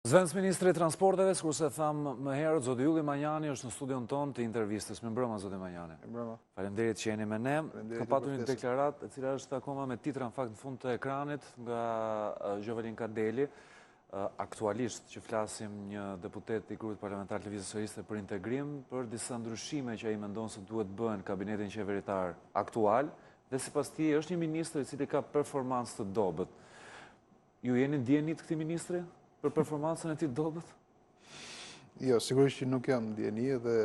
Zëvendës Ministri i Transporteve, kurse thamë më herët, zoti Ylli Manjani është në studion tonë të intervistës. Mirëmbrëma, zoti Manjani. Mirëmbrëma. Faleminderit që jeni me ne. Ka patur një deklaratë e cila është akoma me titra në fakt në fund të ekranit nga Gjovelin Kadeli. Aktualisht që flasim një deputet i grupit parlamentar të Lëvizjes Socialiste për integrim, për disa ndryshime që ai mendon se duhet bëhen kabinetin qeveritar aktual, dhe sipas tij është një ministër i cili ka performancë të dobët. Ju jeni ndjenit këtij ministri për performancën e tij të dobët? Jo, sigurisht që nuk jam ndjeni dhe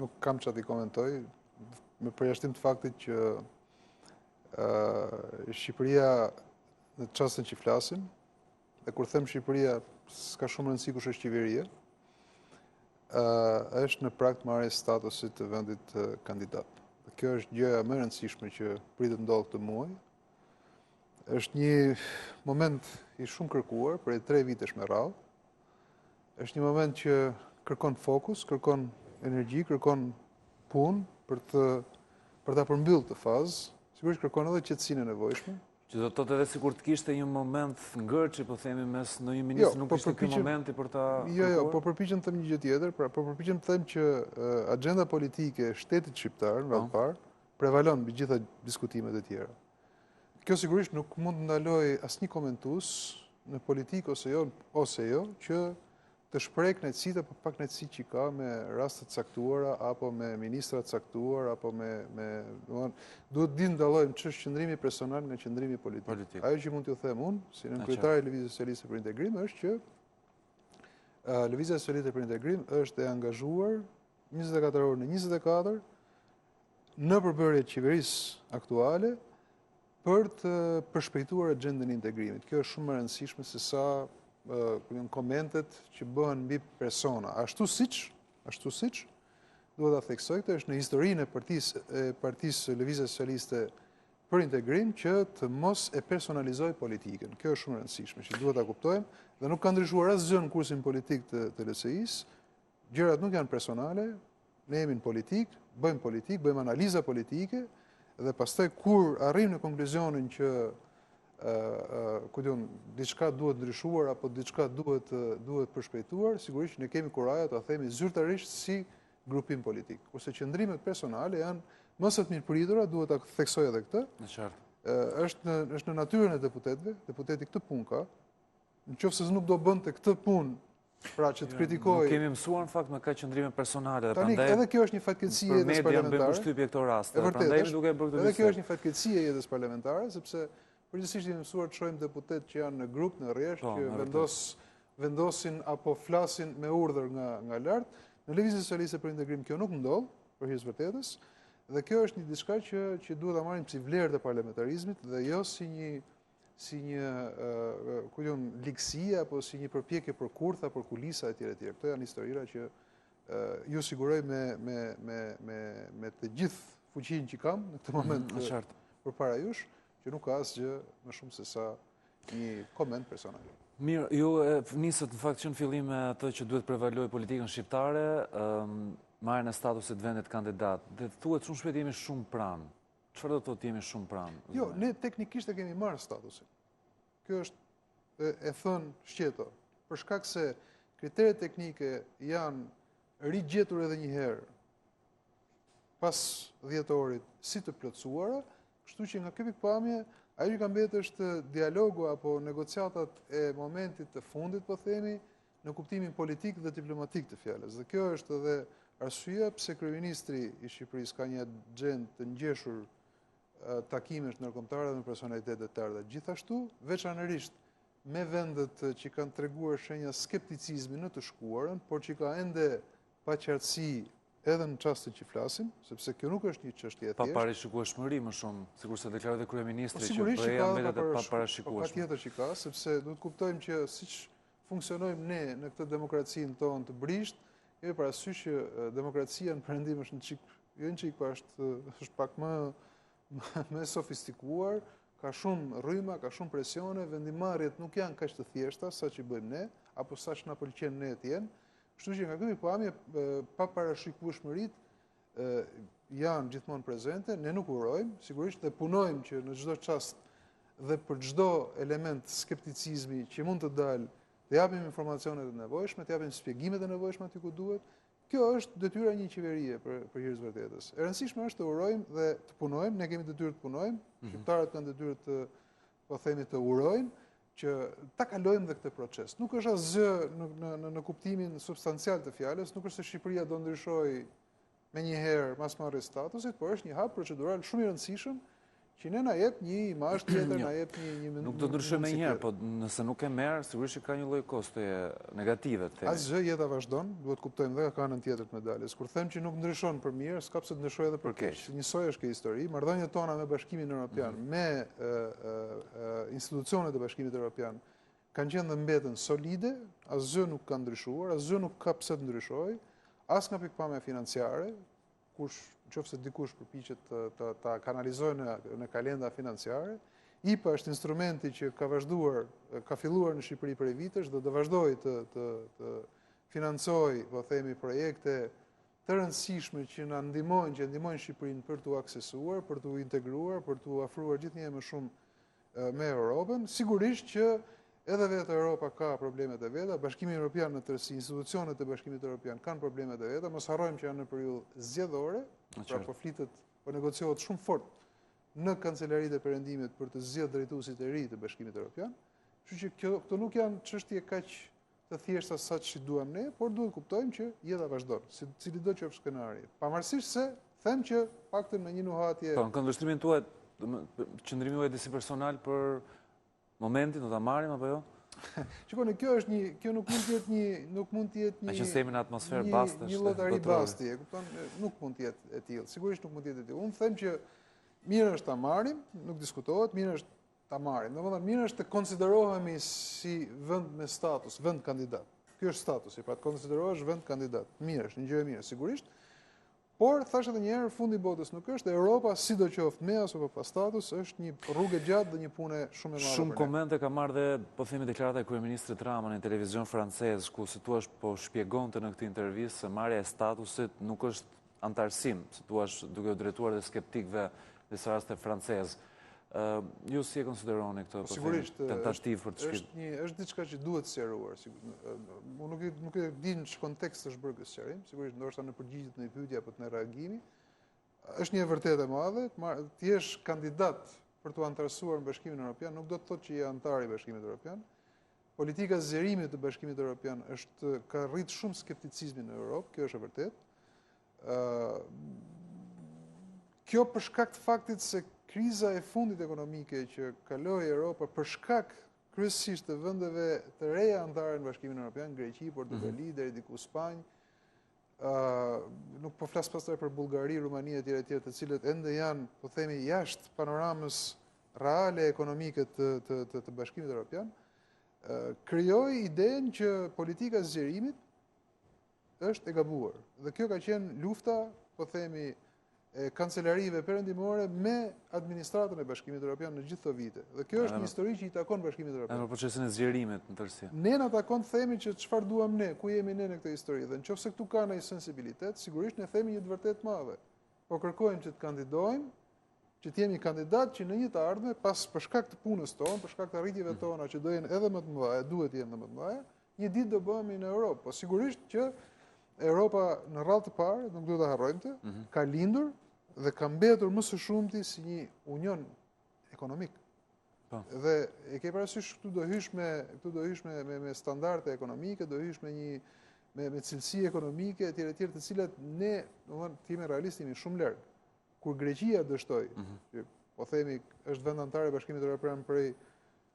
nuk kam çfarë t'i komentoj, me përjashtim të faktit që Shqipëria në çastin që flasim, dhe kur them Shqipëria, s'ka shumë rëndësi kush është qeveria, është në prag të marrjes statusit të vendit kandidat. Dhe kjo është gjëja më e rëndësishme që pritet ndodh këtë muaj. Është një moment i shumë kërkuar për 3 vitesh me radhë. Është një moment që kërkon fokus, kërkon energji, kërkon punë për ta përmbyllë të fazë. Sigurisht kërkon edhe qetësinë e nevojshme. Që do të thotë edhe sikur të kishte një moment ngërçi, po themi, mes në një ministër, nuk ishte ky momenti për ta kërkuar? Jo, po përpiqem të them një gjë tjetër, pra po përpiqem të them që agenda politike e shtetit shqiptar në radhëpar prevalon mbi gjitha diskutimet e tjera. Kjo sigurisht nuk mund të ndaloj asnjë komentues në politikë ose jo që të shpreh kënaqësitë apo pak kënaqësi që ka me raste të caktuara apo me ministra të caktuar apo duhet di ndallojmë ç'është qëndrimi personal nga qëndrimi politik. Ajo që mund t'ju them unë, si kryetari i Lëvizjes Socialiste për Integrim, është që Lëvizja Socialiste për Integrim është e angazhuar 24 orë në 24 në përbërje të qeverisë aktuale për të përshpejtuar agjendën e integrimit. Kjo është shumë e rëndësishme se sa komentet që bëhen mbi persona. Ashtu siç duhet ta theksoj, këtë është në historinë e Partisë Lëvizjes Socialiste për Integrim që të mos e personalizoj politikën. Kjo është shumë e rëndësishme, që duhet ta kuptojmë dhe nuk ka ndryshuar asgjë në kursin politik të LSI-s. Gjërat nuk janë personale, ne jemi në politikë, bëjmë analiza politike. Dhe pastaj kur arrim në konkluzionin që diçka duhet ndryshuar apo diçka duhet përshpejtuar, sigurisht ne kemi kuraja ta themi zyrtarisht si grupim politik. Kurse qëndrimet personale janë më së mirëpritura, duhet ta theksoj edhe këtë. Në qartë. Është në natyrën e deputetëve, deputeti këtë punë ka. Nëse nuk do bënte këtë punë, pra që të kritikoj. Nuk kemi mësuar në fakt me ka qëndrime personale dhe prandaj edhe kjo është një fatkeqësi e jetës parlamentare. Për media bën përshtypje këto raste, prandaj duke bërë këtë. Edhe kjo është një fatkeqësi e jetës parlamentare, sepse përgjithsisht jemi mësuar të shohim deputet që janë në grup, në rresht, që vendosin apo flasin me urdhër nga lart. Në Lëvizjen Socialiste për Integrim kjo nuk ndodh, për hir të vërtetës, dhe kjo është një diçka që duhet ta marrim si vlerë të parlamentarizmit dhe jo si një ligësi apo si një përpjekje për kurtha, për kulisa etj. Këto janë historira që ju siguroj me të gjithë fuqinë që kam në këtë moment përpara jush, që nuk ka asgjë më shumë se sa një koment personal. Mirë, ju nisët në fakt që në fillim me atë që duhet prevaloj politikën shqiptare, marrjen e statusit vendit kandidat, dhe thuhet shumë shpejt jemi shumë pranë. Çfarë do të thotë jemi shumë pranë? Jo, ne teknikisht e kemi marrë statusin. Kjo është e thënë shqeto, për shkak se kriteret teknike janë rigjetur edhe një herë pas 10 orit si të plotësuara, kështu që nga kjo pikpamje ajo që ka mbetur është dialogu apo negociatat e momentit të fundit, po themi, në kuptimin politik dhe diplomatik të fjalës. Dhe kjo është edhe arsyeja pse kryeministri i Shqipërisë ka një agjendë të ngjeshur takimesh ndërkombëtare dhe me personalitetet të ardha. Gjithashtu, veçanërisht me vendet që kanë treguar shenja skepticizmi në të shkuarën, por që ka ende paqartësi edhe në çastin që flasim, sepse kjo nuk është një çështje e thjeshtë. Pa parashikueshmëri më shumë, sikurse deklaroi kryeministri që BE-ja mbetet e paparashikueshme. Patjetër që ka, sepse duhet kuptojmë që siç funksionojmë ne në këtë demokracinë tonë të brisht, kemi parasysh që demokracia në perëndim është një çik është pak më sofistikuar, ka shumë rryma, ka shumë presione, vendimarrjet nuk janë kaq të thjeshta sa që bëjmë ne, apo sa që na pëlqen ne të jenë. Kështu që nga ky pikpamje paparashikueshmëritë janë gjithmonë prezente, ne nuk urojmë, sigurisht dhe punojmë që në çdo çast dhe për çdo element skepticizmi që mund të dalë të japim informacionet e nevojshme, të japim shpjegimet e nevojshme aty ku duhet. Kjo është detyra një qeverie për hir të vërtetës. E rëndësishme është të urojmë dhe të punojmë, ne kemi detyrë të punojmë, shqiptarët kanë detyrë të, po themi, të urojnë që ta kalojmë dhe këtë proces. Nuk është asgjë në kuptimin substancial të fjalës, nuk është se Shqipëria do ndryshojë menjëherë mas marrjes statusit, por është një hap procedural shumë i rëndësishëm që ne na jep një imazh tjetër, na jep një nuk do ndryshojë menjëherë, po nëse nuk e merr, sigurisht që ka një lloj kostoje negative të themi. Asgjë, jeta vazhdon, duhet kuptojmë dhe ka anën tjetër të medaljes. Kur them që nuk ndryshon për mirë, s'ka pse të ndryshojë edhe për keq. Njësoj është kjo histori. Marrëdhëniet tona me Bashkimin Evropian, me institucionet e Bashkimit Evropian kanë qenë dhe mbeten solide, asgjë nuk ka ndryshuar, asgjë nuk ka pse të ndryshojë, as nga pikpamja financiare, qofse dikush përpiqet ta kanalizojë në kalenda financiare. IPA është instrumenti që ka filluar në Shqipëri prej vitesh dhe do vazhdojë të financojë, po themi, projekte të rëndësishme që na ndihmojnë, që ndihmojnë Shqipërinë për t'u aksesuar, për t'u integruar, për t'u afruar gjithnjë më shumë me Europën. Sigurisht që edhe vetë Europa ka problemet e veta, Bashkimi Evropian në tërësi, institucionet e Bashkimit Evropian kanë problemet e veta, mos harrojmë që janë në periudhë zgjedhore, pra po negociohet shumë fort në kancelaritë e perëndimit për të zgjedhur drejtuesit e ri të Bashkimit Evropian. Kështu që këto nuk janë çështje kaq të thjeshta sa që duam ne, por duhet kuptojmë që jeta vazhdon, cili do qoftë skenari. Pavarësisht se them që paktën me një nuhatje. Po, në kundërshtimin tuaj, qëndrimi juaj disi personal për momentin do ta marrim apo jo? Shikoni, kjo nuk mund të jetë Me që semi në atmosferë bastësh. Një llotari basti, e kupton, nuk mund të jetë e tillë. Sigurisht nuk mund të jetë e tillë. Unë them që mirë është ta marrim, nuk diskutohet, mirë është ta marrim. Domethënë mirë është të konsiderohemi si vend me status, vend kandidat. Ky është statusi, pra të konsiderohesh vend kandidat. Mirë është, një gjë e mirë, sigurisht. Por, thash edhe një herë, fundi botës nuk është, Europa, sidoqoftë me as apo pa status, është një rrugë gjatë dhe një punë shumë e madhe. Shumë komente ka marrë dhe, po themi, deklarata e kryeministrit Rama në televizion francez, ku si thua po shpjegonte në këtë intervistë se marrja e statusit nuk është antarësim, si thua duke u drejtuar dhe skeptikëve në disa raste francez. Ju si e konsideroni këtë tentativë për të shpjeguar? Është diçka që duhet sqaruar. Unë nuk e di në ç'kontekst kontekst është bërë ky sqarim, sigurisht ndoshta në përgjigje të një pyetje apo të një reagimi. Është një e vërtetë e madhe, të jesh kandidat për të antarësuar në Bashkimin Evropian nuk do të thotë që je antar i Bashkimit Evropian. Politika e zgjerimit të Bashkimit Evropian ka rrit shumë skepticizmin në Europë, kjo është e vërtetë. Kjo për shkak të faktit se kriza e fundit ekonomike që kaloi Europa për shkak kryesisht të vendeve të reja anëtare në Bashkimin Evropian, Greqi, Portugali, deri diku Spanjë, nuk po flas pastaj për Bullgari, Rumani etj etj, të cilët ende janë, po themi, jashtë panoramës reale ekonomike të Bashkimit Evropian, krijoi idenë që politika e zgjerimit është e gabuar. Dhe kjo ka qenë lufta, po themi, kancelarive perëndimore me administratën e Bashkimit Evropian në gjithë këto vite. Dhe kjo është një histori që i takon Bashkimit Evropian. Në procesin e zgjerimit në tërësi. Ne na takon të themi që çfarë duam ne, ku jemi ne në këtë histori. Dhe nëse këtu ka ndonjë sensibilitet, sigurisht ne themi një të vërtetë madhe. Po kërkojmë që të kandidojmë, që të jemi kandidat që në një të ardhme, për shkak të punës tonë, për shkak të arritjeve tona që do jenë edhe më të mëdha, duhet të jenë më të mëdha, një ditë do bëhemi në Europë. Po sigurisht që Europa në radhë të parë, nuk duhet ta harrojmë të, ka lindur dhe ka mbetur më së shumti si një union ekonomik. Dhe e ke parasysh këtu do hysh me standarde ekonomike, do hysh me cilësi ekonomike etj etj, të cilat ne, domethënë, të jemi realistë, jemi shumë larg. Kur Greqia dështoi, po themi, është vend antar i Bashkimit Evropian prej,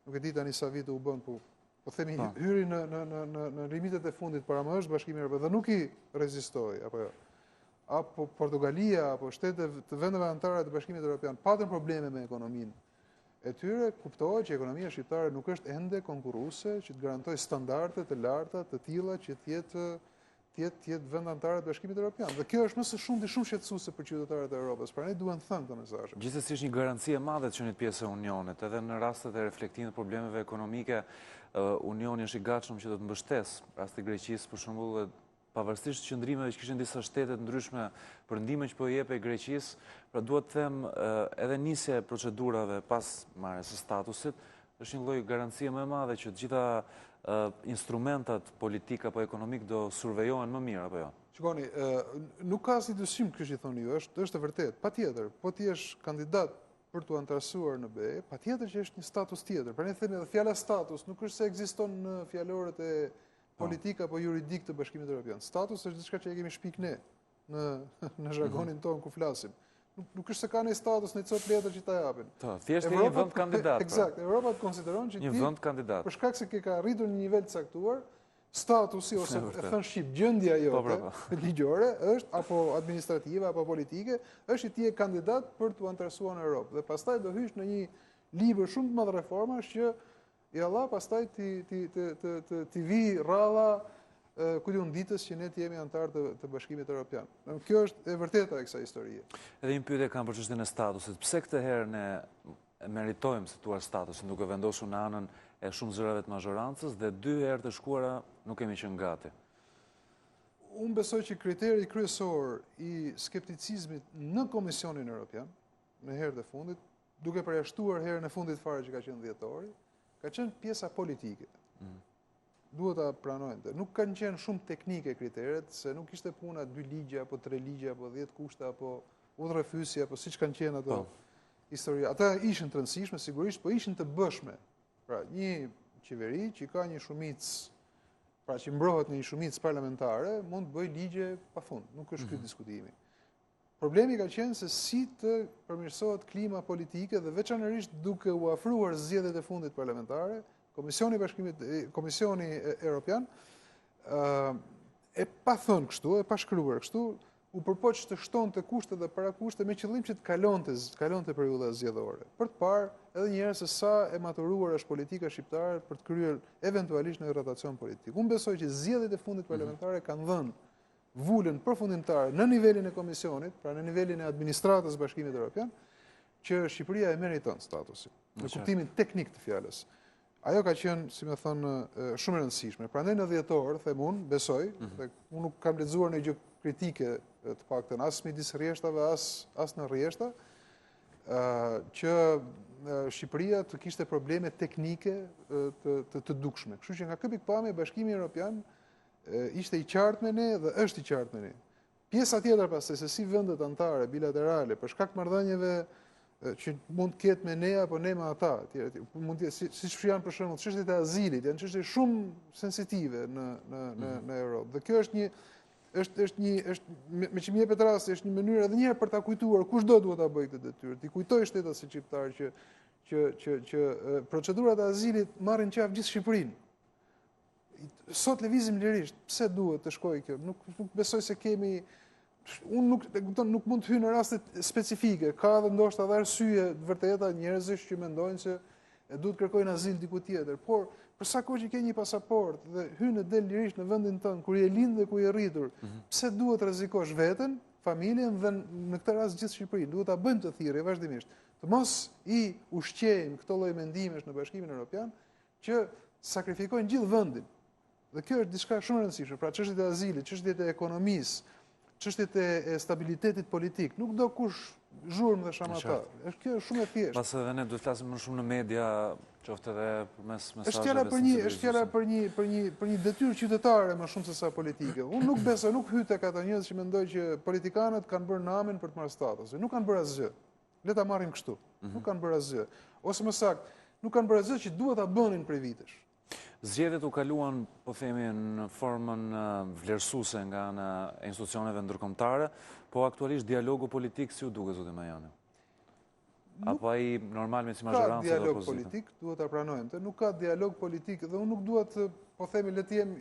nuk e di tani sa vite u bën, po themi hyri në limitet e fundit para më është Bashkimi Evropian dhe nuk i rezistoi, apo Portugalia, apo shtetet të vendeve anëtare të Bashkimit Evropian patën probleme me ekonominë e tyre, kuptohet që ekonomia shqiptare nuk është ende konkurruese që të garantojë standarde të larta të tilla që të jetë vend anëtare të Bashkimit Evropian. Dhe kjo është më së shumti shumë shqetësuese për qytetarët e Europës. Pra ne duhen të thënë këtë mesazh. Gjithsesi është një garanci e madhe të qenit pjesë e unionit, edhe në rastet e reflektimit të problemeve ekonomike, unioni është i gatshëm që do të mbështesë, rasti i Greqisë për shembull, pavarësisht qëndrimeve që kishin disa shtete të ndryshme për ndihmën që po i jepej Greqisë, pra duhet të them edhe nisja e procedurave pas marrjes së statusit është një lloj garancie më e madhe që të gjitha instrumentat politik apo ekonomik do survejohen më mirë, apo jo? Shikoni, nuk ka asnjë dyshim kjo që thoni ju, është e vërtetë. Patjetër, po ti jesh kandidat për t'u antarësuar në BE, patjetër që është një status tjetër. Pra ne themi edhe fjala status nuk është se ekziston në fjalorët e politik apo juridik të Bashkimit Evropian. Status është diçka që e kemi shpik ne në zhargonin tonë ku flasim. Nuk është se ka një status në copë letër që ta japin. Thjesht një vend kandidat. Eksakt, Europa të konsideron që një vend kandidat. Për shkak se ke ka arritur një nivel të caktuar, statusi ose e thënë shqip gjendja jote ligjore është apo administrative apo politike është që ti je kandidat për t'u antarësuar në Europë dhe pastaj do hysh në një libër shumë të madh reformash që i Allah pastaj ti vi rradha ku diun ditës që ne jemi antar të Bashkimit Evropian. Kjo është e vërteta e kësaj historie. Edhe një pyetje kam për çështjen e statusit. Pse këtë herë ne meritojmë situar statusin duke vendosur në anën e shumë zërave të mazhorancës dhe 2 herë të shkuara nuk kemi qenë gati? Unë besoj që kriteri kryesor i skepticizmit në Komisionin Evropian, në herët e fundit, duke përjashtuar herën e fundit fare që ka qenë dhjetori, ka qenë pjesa politike. Duhet ta pranojnë. Nuk kanë qenë shumë teknike kriteret, se nuk ishte puna 2 ligje, apo 3 ligje, apo 10 kushte, apo udhërefyesje, apo siç kanë qenë ato historia. Ata ishin të rëndësishme, sigurisht, po ishin të bëshme. Pra, një qeveri që ka një shumicë, pra që mbrohet në një shumicë parlamentare, mund të bëjë ligje pafund. Nuk është ky diskutimi. Problemi ka qenë se si të përmirësohet klima politike dhe veçanërisht duke u afruar zgjedhjet e fundit parlamentare, Komisioni Evropian e pa thënë kështu, e pa shkruar kështu, u përpoq të shtonte kushte dhe parakushte me qëllim që të kalonte periudha zgjedhore. Për të parë edhe një herë se sa e maturuar është politika shqiptare për të kryer eventualisht një rotacion politik. Unë besoj që zgjedhjet e fundit parlamentare kanë dhënë vulën përfundimtare në nivelin e komisionit, pra në nivelin e administratës Bashkimit Evropian, që Shqipëria e meriton statusin, në kuptimin teknik të fjalës. Ajo ka qenë, si me thënë, shumë e rëndësishme. Prandaj në dhjetor, them unë, besoj, dhe unë nuk kam lexuar në gjë kritike të paktën as midis rreshtave, as në rreshta, që Shqipëria të kishte probleme teknike të dukshme. Kështu që nga ky pikpamje Bashkimi Evropian ishte i qartë me ne dhe është i qartë me ne. Pjesa tjetër pastaj se si vendet anëtare bilaterale për shkak të marrëdhënieve që mund të ketë me ne apo ne me ata, mund të siç janë për shembull çështjet e azilit, janë çështje shumë sensitive në Europë. Dhe kjo është me që më jepet rasti, është një mënyrë edhe një herë për ta kujtuar kushdo duhet ta bëjë këtë detyrë. Ti kujtoj shtetat si shqiptar që procedurat e azilit marrin qafë gjithë Shqipërinë. Sot lëvizim lirisht, pse duhet të shkojë kjo? Nuk besoj se kemi. Unë nuk mund të hyj në raste specifike. Ka edhe ndoshta edhe arsye të vërteta njerëzish që mendojnë se duhet kërkojnë azil diku tjetër. Por për sa kohë që ke një pasaport dhe hyn e del lirisht në vendin tënd kur je lind dhe ku je rritur, pse duhet rrezikosh veten, familjen dhe në këtë rast gjithë Shqipërinë? Duhet ta bëjmë të thirrje vazhdimisht. Të mos i ushqejmë këto lloj mendimesh në Bashkimin Evropian që sakrifikojnë gjithë vendin. Dhe kjo është diçka shumë e rëndësishme. Pra çështjet e azilit, çështjet e ekonomisë, çështjet e stabilitetit politik, nuk do kush zhurmë dhe shamata. Kjo është shumë e thjeshtë. Pas edhe ne duhet flasim më shumë në media, qoftë edhe përmes mesazheve. Është fjala për një detyrë qytetare më shumë se sa politike. Unë nuk besoj, nuk hyj tek ata njerëz që mendojnë që politikanët kanë bërë namin për të marrë status. Nuk kanë bërë asgjë. Le ta marrim kështu. Nuk kanë bërë asgjë. Ose më saktë, nuk kanë bërë asgjë që duhet ta bënin prej vitesh. Zgjedhjet u kaluan, po themi, në formën vlerësuese nga ana e institucioneve ndërkombëtare, po aktualisht dialogu politik si u duket, zotë Majani? Apo ai normal me si mazhorancë dhe dialog opozitë? politik, duhet ta pranojmë. Nuk ka dialog politik dhe unë nuk duhet, po themi, le të jem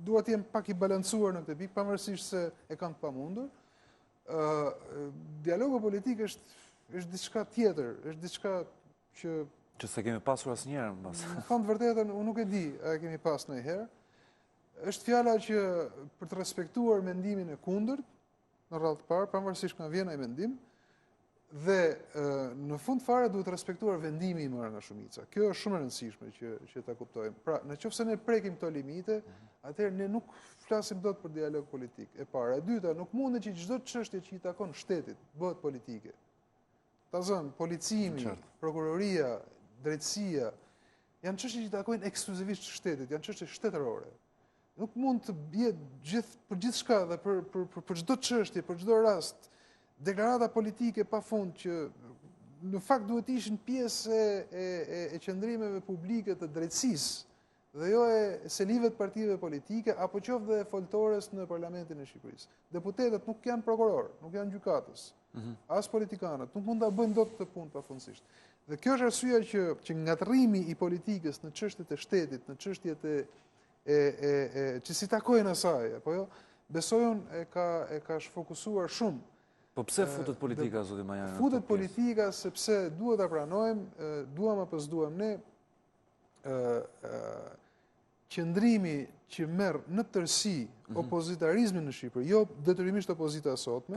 duhet të jem pak i balancuar në këtë pikë, pavarësisht se e kam të pamundur. Dialogu politik është diçka tjetër, është diçka që se kemi pasur asnjëherë mbas. Në fund vërtetën unë nuk e di, a kemi pas ndonjëherë. Është fjala që për të respektuar mendimin e kundërt në radhë të parë, pavarësisht nga vjen ai mendim, dhe në fund fare duhet të respektuar vendimi i marrë nga shumica. Kjo është shumë e rëndësishme që ta kuptojmë. Pra, nëse ne prekim këto limite, atëherë ne nuk flasim dot për dialog politik. E para, e dyta, nuk mundet që çdo çështje që i takon shtetit bëhet politike. Ta zëm, policimi, prokuroria, drejtësia, janë çështje që takojnë ekskluzivisht shtetit, janë çështje shtetërore. Nuk mund të bie për gjithçka dhe për çdo çështje, për çdo rast, deklarata politike pafund që në fakt duhet të ishin pjesë e qëndrimeve publike të drejtësisë dhe jo e selive të partive politike, apo qoftë dhe foltores në Parlamentin e Shqipërisë. Deputetët nuk janë prokurorë, nuk janë gjykatës, as politikanët, nuk mund ta bëjnë dot këtë punë pafundësisht. Dhe kjo është arsyeja që ngatërrimi i politikës në çështjet e shtetit, në çështjet që si takojnë asaj, apo jo, besoj unë e ka shfokusuar shumë. Po pse futet politika, zoti Majani? Futet politika sepse duhet ta pranojmë, duam apo s'duam ne, qëndrimi që merr në tërësi opozitarizmin në Shqipëri, jo detyrimisht opozita e sotme,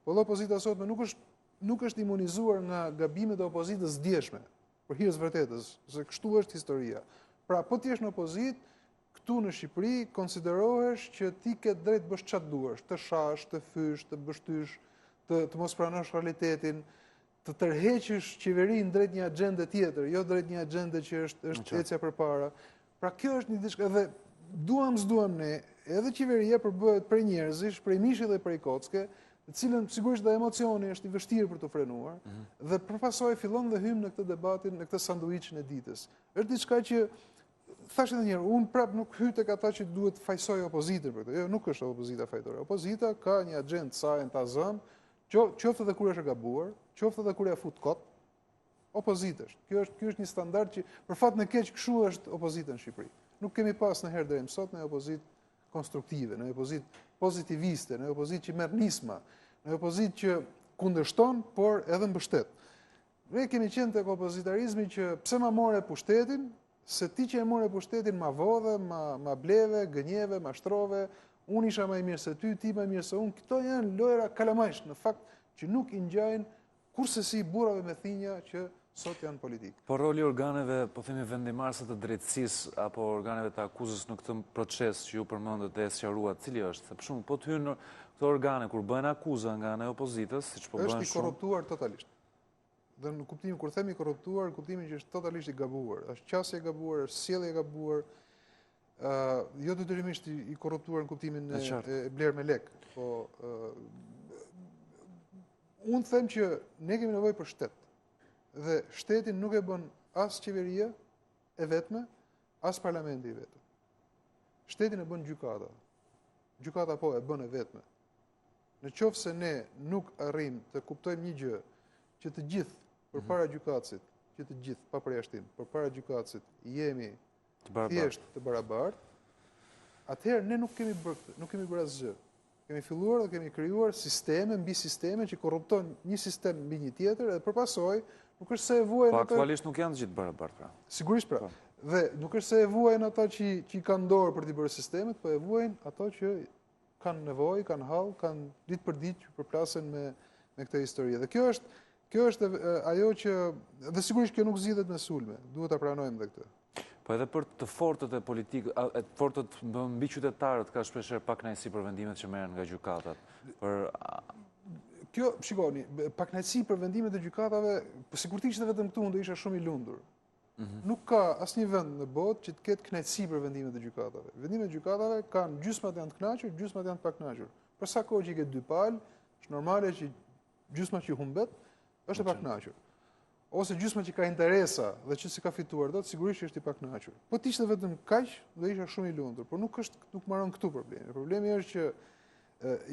po opozita e sotme nuk është imunizuar nga gabimet e opozitës djeshme, për hir të vërtetës, se kështu është historia. Pra, po ti je në opozitë, këtu në Shqipëri konsiderohesh që ti ke drejt bësh çfarë duash, të shash, të fysh, të bështysh, të mos pranosh realitetin, të tërheqësh qeverinë drejt një agjende tjetër, jo drejt një agjende që është ecja përpara. Pra kjo është një diçka dhe duam s'duam ne, edhe qeveria përbëhet prej njerëzish, prej mishi dhe prej kocke, të cilën sigurisht dhe emocioni është i vështirë për të frenuar, dhe përpasoj fillon dhe hym në këtë debatin, në këtë sanduiçin e ditës. Është diçka që thash edhe një herë, unë prap nuk hyj tek ata që duhet fajsoj opozitën për këtë. Jo, nuk është opozita fajtore. Opozita ka një agjendë saj në ta zëm, qoftë edhe kur është e gabuar, qoftë edhe kur ja fut kot, opozitë është. Ky është një standard që për fat në keq kështu është opozita në Shqipëri. Nuk kemi pas ndonjëherë deri më sot në opozitë konstruktive, në opozitë pozitiviste, në opozitë që merr nisma, në opozitë që kundërshton, por edhe mbështet. Ne kemi qenë tek opozitarizmi që pse ma more pushtetin, se ti që e more pushtetin ma vodhe, ma bleve, gënjeve, ma shtrove, unë isha më i mirë se ty, ti më i mirë se unë. Këto janë lojra kalamajsh, në fakt që nuk i ngjajnë kurse si burrave me thinja që sot janë politikë. Por roli organeve, po themi vendimarrëse të drejtësisë apo organeve të akuzës në këtë proces që ju përmendët e sqaruat, cili është? Se për shembull, po të hynë këto organe kur bëhen akuza nga ana e opozitës, siç po bëhen shumë. Është i korruptuar totalisht. Dhe në kuptimin kur themi korruptuar, në kuptimin që është totalisht i gabuar. Është qasje e gabuar, është sjellje e gabuar. Jo detyrimisht i korruptuar në kuptimin e bler me lek, po unë them që ne kemi nevojë për shtet. Dhe shtetin nuk e bën as qeveria e vetme, as parlamenti i vetëm. Shtetin e bën gjykata. Gjykata po e bën e vetme. Në qoftë se ne nuk arrim të kuptojmë një gjë, që të gjithë përpara gjykatësit, që të gjithë pa përjashtim, përpara gjykatësit jemi thjesht të barabartë, atëherë ne nuk kemi bërë asgjë. Kemi filluar dhe kemi krijuar sisteme mbi sisteme që korrupton një sistem mbi një tjetër dhe përpasoj nuk është se e vuajnë ata. Po aktualisht nuk janë të gjithë barabartë pra. Sigurisht pra. Dhe nuk është se e vuajnë ata që i kanë dorë për t'i bërë sistemet, po e vuajnë ato që kanë nevojë, kanë hall, kanë ditë për ditë që përplasen me këtë histori. Dhe kjo është ajo që dhe sigurisht kjo nuk zgjidhet me sulme. Duhet ta pranojmë dhe këtë. Po edhe për të fortët e politikë, të fortët mbi qytetarët ka shpeshherë pak kënaqësi për vendimet që merren nga gjykatat. Kjo, shikoni, pakënaqësi për vendimet e gjykatave, sikur të ishte vetëm këtu, unë do isha shumë i lundur. Nuk ka asnjë vend në botë që të ketë kënaqësi për vendimet e gjykatave. Vendimet e gjykatave kanë gjysmat janë të kënaqur, gjysmat janë të pakënaqur. Për sa kohë që i ke dy palë, është normale që gjysma që humbet është e pakënaqur. Ose gjysma që ka interesa dhe që si ka fituar dot, sigurisht është i pakënaqur. Po të ishte vetëm kaq, do isha shumë i lumtur, por nuk marron këtu problemi. Problemi është që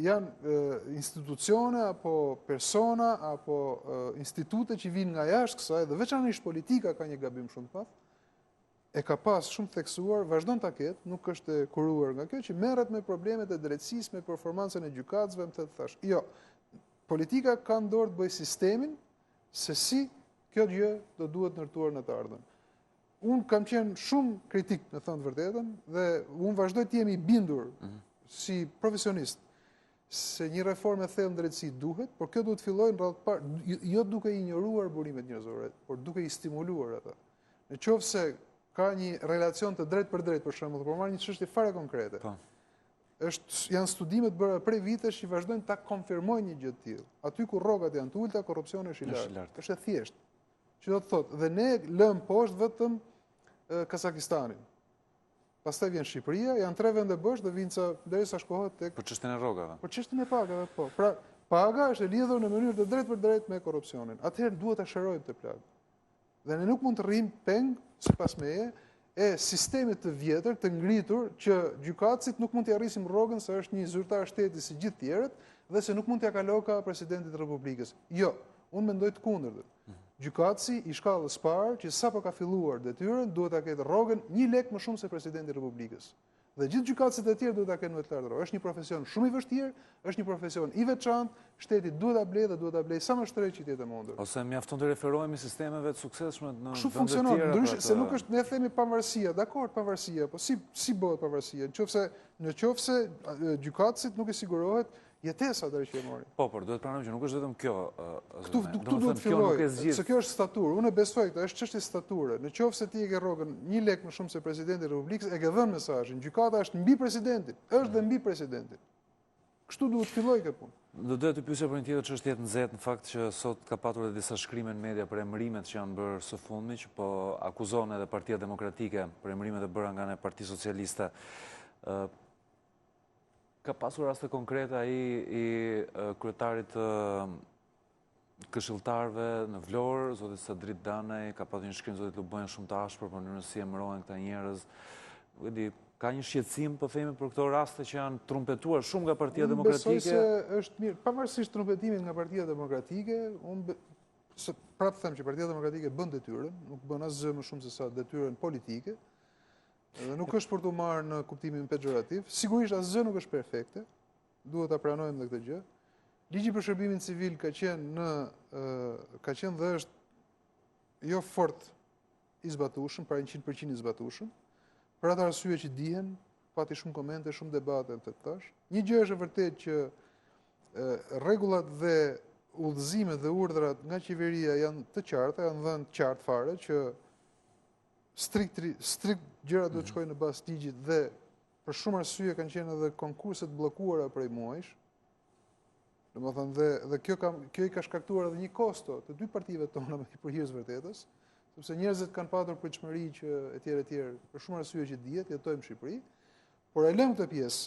janë institucione apo persona apo institute që vinë nga jashtë kësaj dhe veçanërisht politika ka një gabim shumë të madh. E ka pas shumë theksuar, vazhdon ta ketë, nuk është e kuruar nga kjo që merret me problemet e drejtësisë, me performancën e gjykatësve, më të thash. Jo. Politika ka në dorë të bëjë sistemin se si kjo gjë do duhet ndërtuar në të ardhmen. Unë kam qenë shumë kritik, me thënë të vërtetën, dhe unë vazhdoj të jemi bindur si profesionist se një reformë e thellë në drejtësi duhet, por kjo duhet fillojë në radhë parë, jo duke ignoruar burimet njerëzore, por duke i stimuluar ata. Në qoftë se ka një relacion të drejt për shembull, por marr një çështje fare konkrete. Janë studimet bëra prej vitesh që vazhdojnë ta konfirmojnë një gjë të tillë. Aty ku rrogat janë të ulta, korrupsioni është i lartë. Është e thjeshtë. që do të thotë, dhe ne lëm poshtë vetëm Kazakistanin. Pastaj vjen Shqipëria, janë 3 vende bosh dhe Vinca derisa shkohet tek Për çështjen e rrogave. për çështjen e pagave, po. Pra, paga është e lidhur në mënyrë të drejtë për drejtë me korrupsionin. Atëherë duhet ta shërojmë të plagë. Dhe ne nuk mund të rrim peng, sipas meje, e sistemit të vjetër, të ngritur, që gjykatësit nuk mund t'i arrisim rrogën se është një zyrtar shteti si gjithë tjerët dhe se nuk mund t'ia kalojë ka presidentit të Republikës. Jo, unë mendoj të kundërtën. Gjykatësi i shkallës parë, që sapo ka filluar detyrën, duhet ta ketë rrogën 1 lek më shumë se presidenti i Republikës. Dhe gjithë gjykatësit e tjerë duhet ta kenë më të lartë rrogë. Është një profesion shumë i vështirë, është një profesion i veçantë, shteti duhet ta blejë dhe duhet ta blejë sa më shtrejt që të jetë e mundur. Ose mjafton të referohemi sistemeve të suksesshme në Kështu vende të funksionon, tjera. ndryshe se nuk është, ne themi pavarësia, dakor, pavarësia, po si bëhet pavarësia? Nëse gjykatësit nuk i sigurohet jetesa deri që e mori. Po, por duhet pranojmë që nuk është vetëm kjo. Këtu duhet të filloj, se kjo është staturë. Unë e besoj këtë, është çështje stature. Në qoftë se ti e ke rrogën 1 lek më shumë se presidenti i Republikës, e ke dhënë mesazhin. Gjykata është mbi presidentin, është dhe mbi presidentin. Kështu duhet filloj këtë punë. Do doja të pyesja për një tjetër çështje të nxehtë, në fakt që sot ka patur edhe disa shkrime në media për emërimet që janë bërë së fundmi, që po akuzon edhe Partia Demokratike për emërimet e bëra nga ne Partia Socialiste. Ka pasur raste konkrete ai i kryetarit të këshilltarëve në Vlorë, zoti Sadrit Danej, ka pasur një shkrim zoti Lubojn shumë të ashpër për mënyrën si emërohen këta njerëz. Nuk e di, ka një shqetësim po themi për këto raste që janë trumpetuar shumë nga Partia Demokratike? Besoj se është mirë, pavarësisht trumpetimit nga Partia Demokratike, pra të them që Partia Demokratike bën detyrën, nuk bën asgjë më shumë se sa detyrën politike. Dhe nuk është për të marrë në kuptimin pejorativ. Sigurisht asgjë nuk është perfekte, duhet ta pranojmë dhe këtë gjë. Ligji për shërbimin civil ka qenë dhe është jo fort i zbatueshëm, pra 100% i zbatueshëm. Për atë arsye që dihen, pati shumë komente, shumë debate të tash. Një gjë është e vërtetë që rregullat dhe udhëzimet dhe urdhrat nga qeveria janë të qarta, janë dhënë qartë fare që strikt gjëra duhet të shkojnë në bazë ligjit dhe për shumë arsye kanë qenë edhe konkurse të bllokuara prej muajsh. Domethënë dhe kjo i ka shkaktuar edhe një kosto të dy partive tona për hir të vërtetës, sepse njerëzit kanë patur pritshmëri që etj për shumë arsye që dihet, jetojmë në Shqipëri, por e lëm këtë pjesë.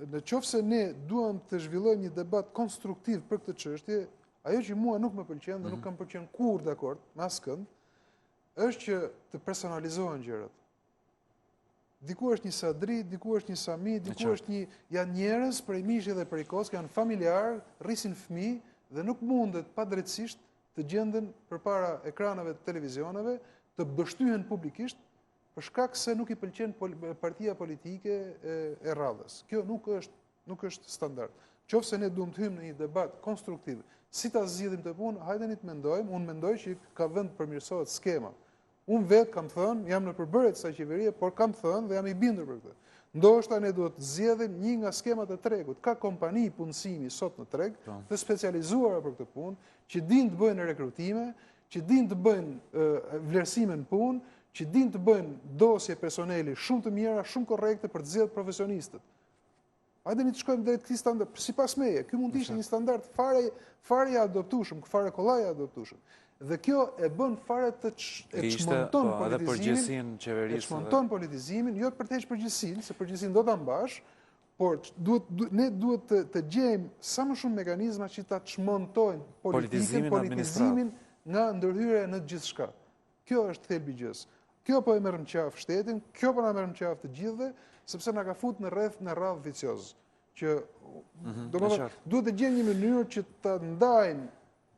Në qoftë se ne duam të zhvillojmë një debat konstruktiv për këtë çështje, ajo që mua nuk më pëlqen dhe nuk kam pëlqen kurrë dakord me askënd, është që të personalizohen gjërat. Diku është një Sadri, diku është një Sami, diku është janë njerëz prej mishit dhe prej koskë, janë familjar, rrisin fëmijë dhe nuk mundet padrejtësisht të gjenden përpara ekranave të televizioneve, të bështyhen publikisht për shkak se nuk i pëlqen partia politike e radhës. Kjo nuk është standard. Qoftë se ne duam të hyjmë në një debat konstruktiv, si ta zgjidhim të punë, hajdeni të mendojmë, unë mendoj që ka vend të përmirësohet skema. Unë vetë kam thënë, jam në përbërje të kësaj qeverie, por kam thënë dhe jam i bindur për këtë. Ndoshta ne duhet të zgjedhim një nga skemat e tregut. Ka kompani punësimi sot në treg të specializuara për këtë punë, që dinë të bëjnë rekrutime, që dinë të bëjnë vlerësime në punë, që dinë të bëjnë dosje personeli shumë të mira, shumë korrekte për të zgjedhur profesionistët. Hajdeni të shkojmë drejt këtij standard. Sipas meje, ky mund të ishte një standard fare i adoptueshëm, fare kollaj i adoptueshëm. Dhe kjo e bën fare të çmonton politizimin, jo për të hequr përgjegjësinë, se përgjegjësinë do ta mbash, por ne duhet të gjejmë sa më shumë mekanizma që ta çmontojnë politizimin nga ndërhyrja në gjithçka. Kjo është thelbi i gjës. Kjo po e merr në qafë shtetin, kjo po na merr në qafë të gjithëve, sepse na ka futur në radhë vicioz, që domethënë duhet të gjejmë një mënyrë që ta ndajmë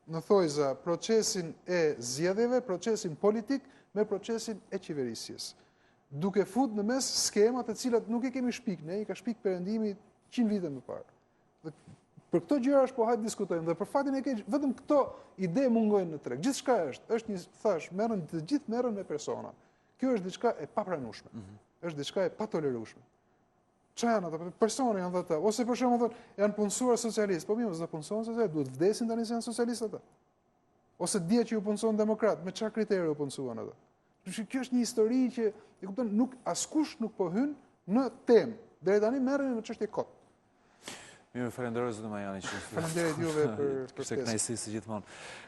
në thojza procesin e zgjedhjeve, procesin politik me procesin e qeverisjes. Duke futur në mes skema të cilat nuk i kemi shpik ne, i ka shpik Perëndimi 100 vite më parë. Dhe për këto gjëra po hajtë diskutojmë dhe për fatin e keq, vetëm këto ide mungojnë në treg. Gjithçka është një thash, të gjithë merren me persona. Kjo është diçka e papranueshme. Është diçka e patolerueshme. Çfarë janë ata? Persona janë ata. Ose për shembull janë punësuar socialistë. Po mirë, s'do punësojnë socialistë, duhet vdesin tani se janë socialistë ata. Ose dia që u punëson demokrat, me çfarë kriteri u punësuan ata? Kjo është një histori që, e kupton, askush nuk po hyn në temë. Deri tani merremi me çështje kot. Mirë, falenderoj zotë Majani. Faleminderit juve për Kishte kënaqësi si gjithmonë.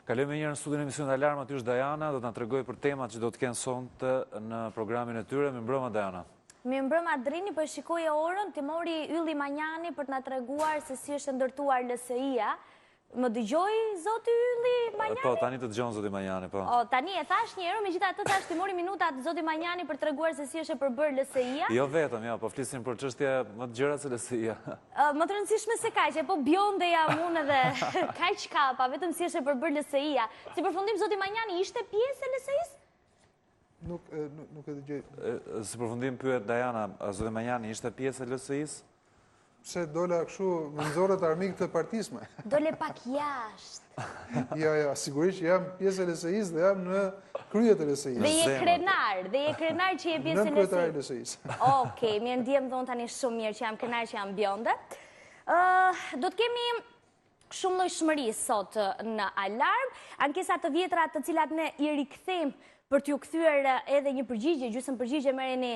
Kalojmë një herë në studion e emisionit Alarm, aty është Dajana, do të na tregojë për temat që do të kenë sonte në programin e tyre. Mirëmbrëma Dajana. Mirëmbrëma Drini, po shikoje orën, ti mori Ylli Manjani për të na treguar se si është ndërtuar LSI-a. Më dëgjoj zoti Ylli Manjani? Po, tani të dëgjon zoti Manjani, po. Tani e thash një herë, megjithatë thash ti mori minutat zoti Manjani për treguar se si është e përbërë LSI-a. Jo vetëm, ja, po flisim për çështje më të gjëra se LSI-a. Më të rëndësishme se kaq, po bjonde jam unë edhe kaq kapa, vetëm si është e përbërë LSI-a. Si përfundim zoti Manjani ishte pjesë e LSI-s? Nuk e dëgjoj. Si përfundim pyet Dajana, zoti Manjani ishte pjesë e LSI-s? Pse dola kështu me nxorët armik të partisme? Dole pak jashtë. Ja, sigurisht jam pjesë e LSI-s dhe jam në kryet e LSI-s. Dhe je krenar që je pjesë e Në kryetari e LSI-s. Okej, mirë ndjem dhe unë tani shumë mirë që jam krenar që jam bjonde. Do të kemi shumë llojshmëri sot në Alarm, ankesa të vjetra të cilat ne i rikthejmë për t'ju kthyer edhe një përgjigje, gjysmë përgjigje merreni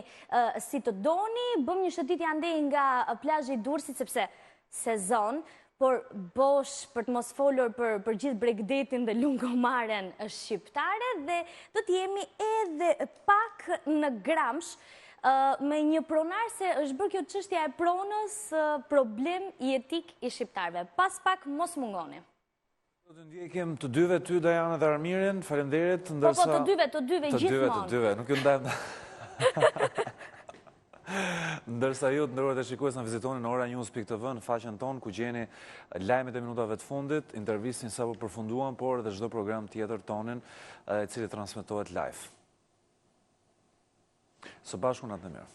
si të doni. Bëm një shëtitje andej nga plazhi i Durrësit sepse sezon, por bosh për të mos folur për gjithë Bregdetin dhe lungomaren shqiptare dhe do të jemi edhe pak në Gramsh me një pronar se është bërë kjo çështja e pronës problem jetik i shqiptarëve. Pas pak mos mungoni. Do të ndjekim të dyve ty, Dajana dhe Armirin, faleminderit, Po, ndërsa... të dyve, gjithmonë. Të dyve, nuk ju ndajmë... Ndërsa ju të ndërruar të shikues në vizitoni në oranews.tv në faqen tonë, ku gjeni lajmet e minutave të fundit, intervistin sa po përfunduan, por edhe çdo program tjetër tonin, i cili transmetohet live. Së bashku natë në mirë.